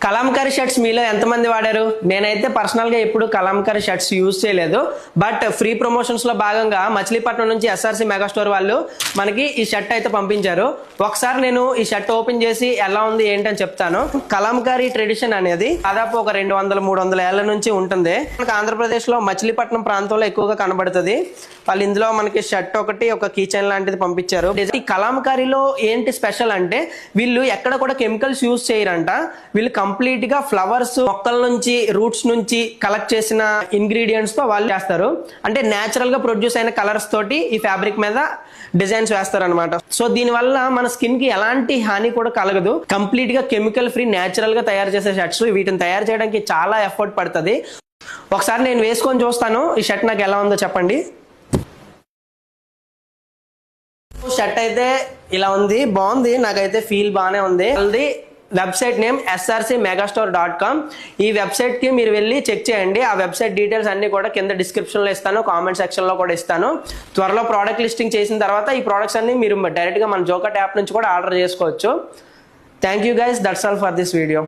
Kalamkari shirts మీలో ఎంతమంది వాడారు? నేనైతే పర్సనల్గా ఎప్పుడు కలంకారీ షర్ట్స్ యూజ్ చేయలేదు. బట్ ఫ్రీ ప్రమోషన్స్ లో భాగంగా మచిలీపట్నం నుంచి ఎస్ఆర్సి మెగాస్టోర్ వాళ్ళు మనకి ఈ షర్ట్ అయితే పంపించారు. ఒకసారి నేను ఈ షర్ట్ ఓపెన్ చేసి ఎలా ఉంది ఏంటని చెప్తాను. కలంకారీ ట్రెడిషన్ అనేది దాదాపు ఒక 200-300 ఏళ్ల నుంచి ఉంటుంది. మనకి ఆంధ్రప్రదేశ్ లో మచిలీపట్నం ప్రాంతంలో ఎక్కువగా కనబడుతుంది. వాళ్ళు ఇందులో మనకి షర్ట్ ఒకటి, ఒక కీ చైన్ లాంటిది పంపించారు. ఈ కలంకారీలో ఏంటి స్పెషల్ అంటే వీళ్ళు ఎక్కడ కూడా కెమికల్స్ యూజ్ చేయరంట. వీళ్ళు కంప్లీట్ గా ఫ్లవర్స్ మొక్కల నుంచి, రూట్స్ నుంచి కలెక్ట్ చేసిన ఇంగ్రీడియంట్స్ తో వాళ్ళు చేస్తారు. అంటే నేచురల్ గా ప్రొడ్యూస్ అయిన కలర్స్ తోటి ఈ ఫ్యాబ్రిక్ మీద డిజైన్స్ వేస్తారు అనమాట. సో దీని వల్ల మన స్కిన్ కి ఎలాంటి హాని కూడా కలగదు. కంప్లీట్ గా కెమికల్ ఫ్రీ, నేచురల్ గా తయారు చేసే షర్ట్స్. వీటిని తయారు చేయడానికి చాలా ఎఫర్ట్ పడుతుంది. ఒకసారి నేను వేసుకొని చూస్తాను ఈ షర్ట్ నాకు ఎలా ఉందో చెప్పండి. షర్ట్ అయితే ఇలా ఉంది, బాగుంది, నాకైతే ఫీల్ బాగానే ఉంది. Website name srcmegastore.com. ఈ వెబ్సైట్ కి మీరు వెళ్ళి చెక్ చేయండి. ఆ వెబ్సైట్ డీటెయిల్స్ అన్ని కూడా కింద డిస్క్రిప్షన్ లో ఇస్తాను, కామెంట్ సెక్షన్ లో కూడా ఇస్తాను. త్వరలో ప్రోడక్ట్ లిస్టింగ్ చేసిన తర్వాత ఈ ప్రోడక్ట్స్ అన్ని మీరు డైరెక్ట్ గా మన జోకట్ యాప్ నుంచి కూడా ఆర్డర్ చేసుకోవచ్చు. Thank you guys, that's all for this video.